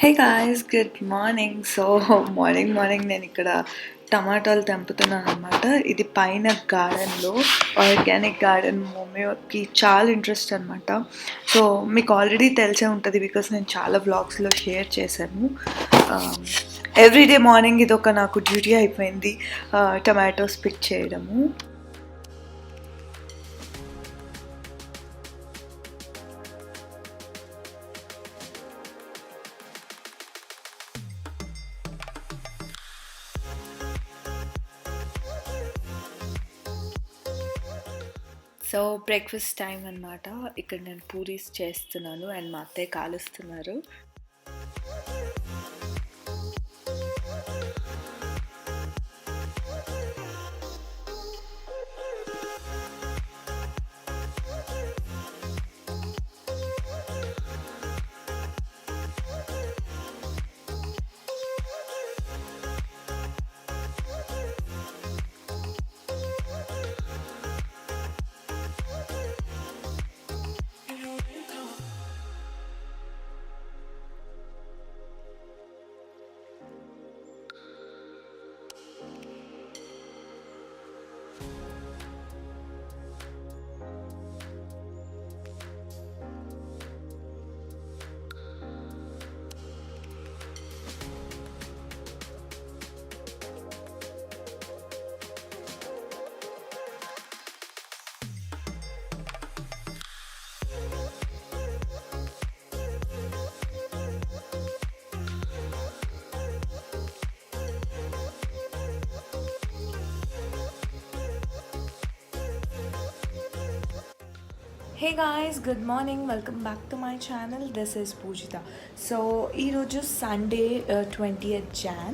Hey guys, good morning. So morning నేను ఇక్కడ టమాటాలు తెంపుతున్నాను అనమాట. ఇది పైన గార్డెన్లో ఆర్గానిక్ గార్డెన్. మమ్మీకి చాలా ఇంట్రెస్ట్ అనమాట. సో మీకు ఆల్రెడీ తెలిసే ఉంటుంది, బికాస్ నేను చాలా వ్లాగ్స్లో షేర్ చేశాను. ఎవ్రీడే మార్నింగ్ ఇది ఒక నాకు డ్యూటీ అయిపోయింది, టమాటోస్ పిక్ చేయడము. సో బ్రేక్ఫాస్ట్ టైం అనమాట. ఇక్కడ నేను పూరీస్ చేస్తున్నాను అండ్ మా అత్తయ్య కాలుస్తున్నారు. Hey guys, good morning. Welcome back to my channel. This is Poojitha. So ఈరోజు Sunday 20th Jan.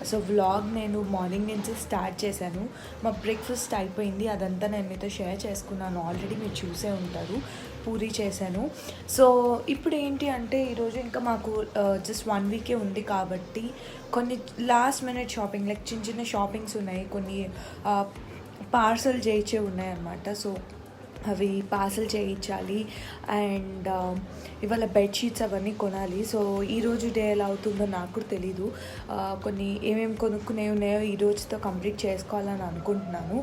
So vlog నేను మార్నింగ్ నుంచి స్టార్ట్ చేశాను. మా బ్రేక్ఫాస్ట్ అయిపోయింది, అదంతా నేను మీతో షేర్ చేసుకున్నాను. ఆల్రెడీ మీరు చూసే ఉంటారు. పూరి చేశాను. సో ఇప్పుడు ఏంటి అంటే ఈరోజు ఇంకా మాకు జస్ట్ 1 వీకే ఉంది కాబట్టి కొన్ని లాస్ట్ మినిట్ షాపింగ్, లైక్ చిన్న చిన్న షాపింగ్స్ ఉన్నాయి, కొన్ని పార్సల్ చేయించే ఉన్నాయన్నమాట. సో అవి పార్సల్ చేయించాలి అండ్ ఇవాళ బెడ్షీట్స్ అవన్నీ కొనాలి. సో ఈరోజు డే ఎలా అవుతుందో నాకు కూడా తెలీదు. కొన్ని ఏమేమి కొనుక్కునే ఉన్నాయో ఈ రోజుతో కంప్లీట్ చేసుకోవాలని అనుకుంటున్నాను.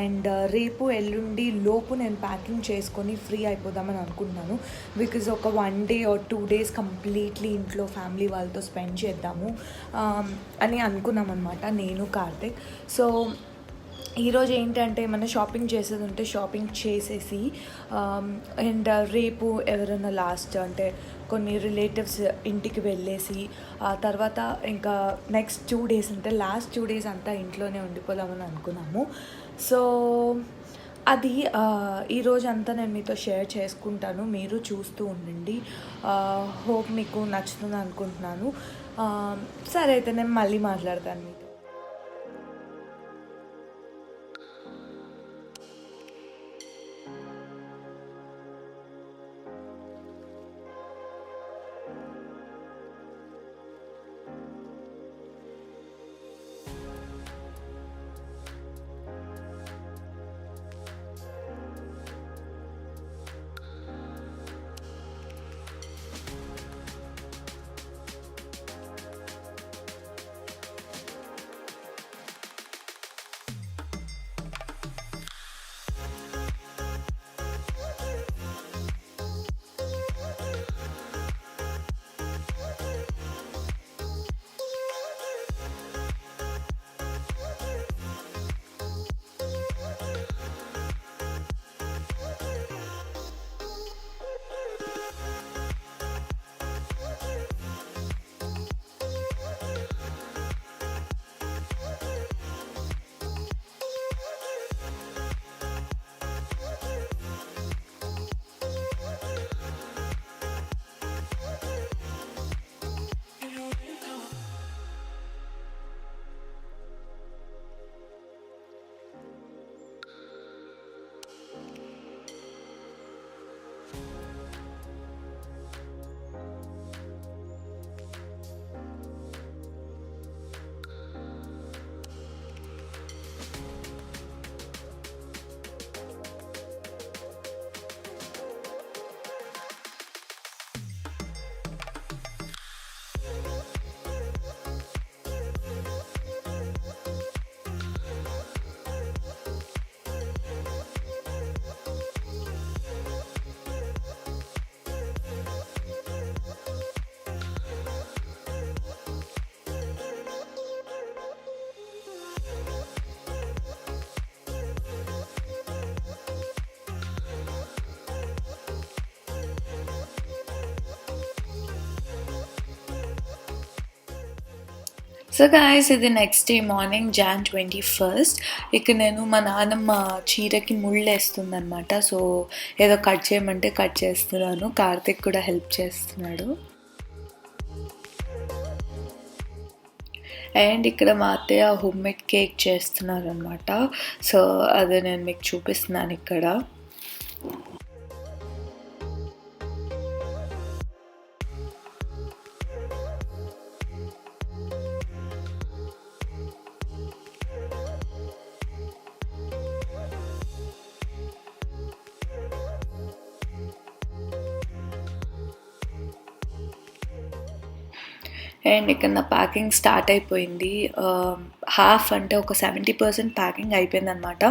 అండ్ రేపు ఎల్లుండి లోపు నేను ప్యాకింగ్ చేసుకొని ఫ్రీ అయిపోదామని అనుకుంటున్నాను. బికాజ్ ఒక 1 day or 2 days కంప్లీట్లీ ఇంట్లో ఫ్యామిలీ వాళ్ళతో స్పెండ్ చేద్దాము అని అనుకున్నాం అనమాట, నేను కార్తిక్. సో ఈరోజు ఏంటంటే ఏమైనా షాపింగ్ చేసేది ఉంటే షాపింగ్ చేసేసి అండ్ రేపు ఎవరైనా లాస్ట్ అంటే కొన్ని రిలేటివ్స్ ఇంటికి వెళ్ళేసి ఆ తర్వాత ఇంకా నెక్స్ట్ 2 days అంటే లాస్ట్ 2 days అంతా ఇంట్లోనే ఉండిపోదామని అనుకున్నాము. సో అది ఈరోజు అంతా నేను మీతో షేర్ చేసుకుంటాను, మీరు చూస్తూ ఉండండి. హోప్ మీకు నచ్చుతుంది అనుకుంటున్నాను. సరే అయితే నేను మళ్ళీ మాట్లాడతాను మీతో. సో గాయస్ ఇది next day morning Jan 21st. ఇక నేను మా నాన్నమ్మ చీరకి ముళ్ళు వేస్తుందనమాట. సో ఏదో కట్ చేయమంటే కట్ చేస్తున్నాను. కార్తిక్ కూడా హెల్ప్ చేస్తున్నాడు. అండ్ ఇక్కడ మా అత్తయ్య హోమ్ మేడ్ కేక్ చేస్తున్నారు అనమాట. సో అదే నేను మీకు చూపిస్తున్నాను ఇక్కడ. అండ్ ఇక్కడ నా ప్యాకింగ్ స్టార్ట్ అయిపోయింది. హాఫ్ అంటే ఒక 70% ప్యాకింగ్ అయిపోయిందనమాట.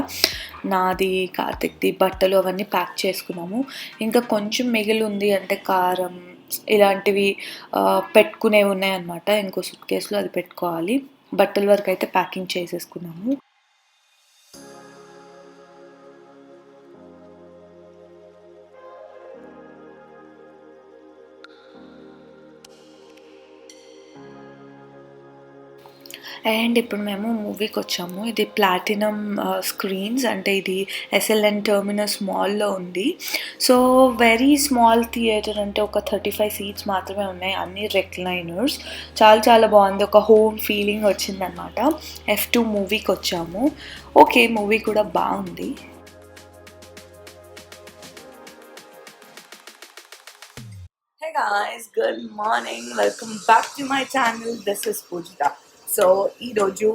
నాది, కార్తిక్ది, బట్టలు అవన్నీ ప్యాక్ చేసుకున్నాము. ఇంకా కొంచెం మిగిలి ఉంది అంటే కారం ఇలాంటివి పెట్టుకునేవి ఉన్నాయన్నమాట. ఇంకో సూట్ కేసులో అది పెట్టుకోవాలి. బట్టల వరకు అయితే ప్యాకింగ్ చేసేసుకున్నాము. అండ్ ఇప్పుడు మేము మూవీకి వచ్చాము. ఇది ప్లాటినం స్క్రీన్స్, అంటే ఇది SLN టర్మినస్ మాల్లో ఉంది. సో వెరీ స్మాల్ థియేటర్, అంటే ఒక 35 సీట్స్ మాత్రమే ఉన్నాయి, అన్ని రెక్లైనర్స్. చాలా చాలా బాగుంది, ఒక హోమ్ ఫీలింగ్ వచ్చిందనమాట. F2 మూవీకి వచ్చాము. ఓకే, మూవీ కూడా బాగుంది. Hey guys, good morning. Welcome back to my channel. This is Poojitha. So ఈరోజు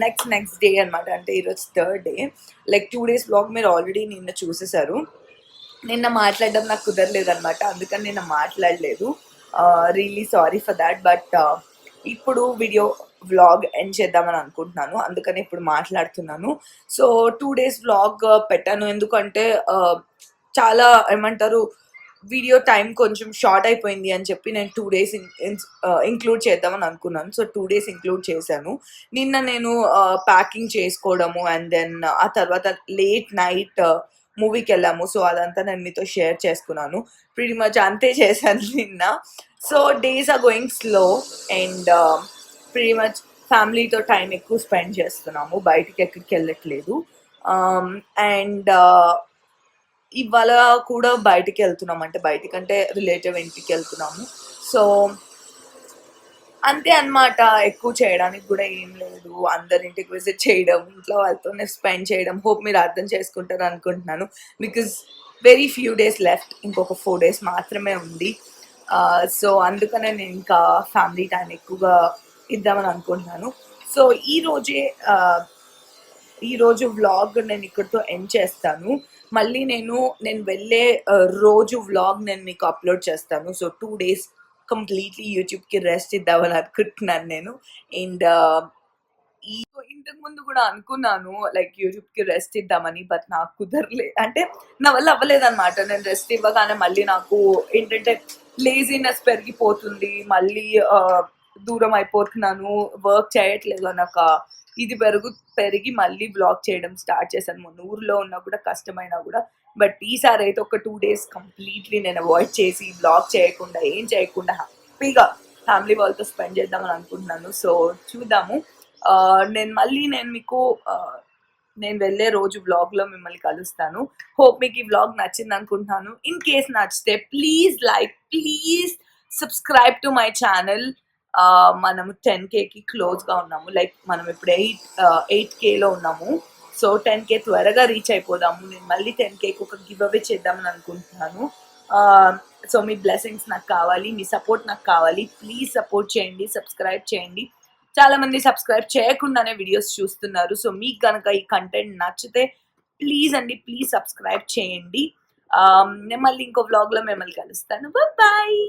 నెక్స్ట్ డే అనమాట. అంటే ఈరోజు 3rd day. Like 2 days blog మీరు ఆల్రెడీ నిన్న చూసేశారు. నిన్న మాట్లాడడం నాకు కుదరలేదనమాట, అందుకని నిన్న మాట్లాడలేదు. Really sorry for that. But ఇప్పుడు వ్లాగ్ ఎండ్ చేద్దామని అనుకుంటున్నాను, అందుకని ఇప్పుడు మాట్లాడుతున్నాను. సో 2 days వ్లాగ్ పెట్టాను, ఎందుకంటే చాలా ఏమంటారు, వీడియో టైం కొంచెం షార్ట్ అయిపోయింది అని చెప్పి నేను 2 days ఇంక్లూడ్ చేద్దామని అనుకున్నాను. సో 2 days ఇంక్లూడ్ చేశాను. నిన్న నేను ప్యాకింగ్ చేసుకోవడము, అండ్ దెన్ ఆ తర్వాత లేట్ నైట్ మూవీకి వెళ్ళాము. సో అదంతా నేను మీతో షేర్ చేసుకున్నాను. ప్రిటీ మచ్ అంతే చేశాను నిన్న. So days are going slow, and pretty much ఫ్యామిలీతో టైం ఎక్కువ స్పెండ్ చేస్తున్నాము, బయటికి ఎక్కడికి వెళ్ళట్లేదు. అండ్ ఇవాళ కూడా బయటికి వెళ్తున్నాము, అంటే బయటికంటే రిలేటివ్ ఇంటికి వెళ్తున్నాము. సో అంతే అనమాట, ఎక్కువ చేయడానికి కూడా ఏం లేదు. అందరింటికి విజిట్ చేయడం, ఇంట్లో వాళ్ళతోనే స్పెండ్ చేయడం. హోప్ మీరు అర్థం చేసుకుంటారు అనుకుంటున్నాను, because very few days left, ఇంకొక 4 days మాత్రమే ఉంది. సో అందుకనే నేను ఇంకా ఫ్యామిలీ టైం ఎక్కువగా ఇద్దామని అనుకుంటున్నాను. సో ఈరోజు వ్లాగ్ నేను ఇక్కడితో ఎండ్ చేస్తాను. మళ్ళీ నేను వెళ్ళే రోజు వ్లాగ్ నేను మీకు అప్లోడ్ చేస్తాను. సో 2 days కంప్లీట్లీ యూట్యూబ్కి రెస్ట్ ఇద్దామని అనుకుంటున్నాను నేను. అండ్ ఇంతకు ముందు కూడా అనుకున్నాను లైక్ యూట్యూబ్కి రెస్ట్ ఇద్దామని, బట్ నాకు కుదరలే, అంటే నా వల్ల అవ్వలేదన్నమాట. నేను రెస్ట్ ఇవ్వగానే మళ్ళీ నాకు ఏంటంటే లేజినెస్ పెరిగిపోతుంది, మళ్ళీ దూరం అయిపోతున్నాను, వర్క్ చేయట్లేదు అన్న ఒక ఇది పెరిగి మళ్ళీ బ్లాగ్ చేయడం స్టార్ట్ చేశాను. మొన్న ఊర్లో ఉన్నా కూడా కష్టమైనా కూడా, బట్ ఈసారి అయితే ఒక 2 days కంప్లీట్లీ నేను అవాయిడ్ చేసి బ్లాగ్ చేయకుండా ఏం చేయకుండా హ్యాపీగా ఫ్యామిలీ వాళ్ళతో స్పెండ్ చేద్దామని అనుకుంటున్నాను. సో చూద్దాము. నేను మీకు నేను వెళ్ళే రోజు వ్లాగ్లో మిమ్మల్ని కలుస్తాను. హోప్ మీకు ఈ వ్లాగ్ నచ్చింది అనుకుంటున్నాను. ఇన్ కేస్ నచ్చితే please please subscribe to my channel. మనము 10Kకి క్లోజ్గా ఉన్నాము, లైక్ మనం ఇప్పుడు 8Kలో ఉన్నాము. సో 10K త్వరగా రీచ్ అయిపోదాము. నేను మళ్ళీ 10Kకి ఒక గివ్ అవే చేద్దామని అనుకుంటున్నాను. సో మీ బ్లెస్సింగ్స్ నాకు కావాలి, మీ సపోర్ట్ నాకు కావాలి. ప్లీజ్ సపోర్ట్ చేయండి, సబ్స్క్రైబ్ చేయండి. చాలామంది సబ్స్క్రైబ్ చేయకుండానే వీడియోస్ చూస్తున్నారు. సో మీకు కనుక ఈ కంటెంట్ నచ్చితే ప్లీజ్ సబ్స్క్రైబ్ చేయండి. నేను మళ్ళీ ఇంకో వ్లాగ్లో మిమ్మల్ని కలుస్తాను. బాయ్.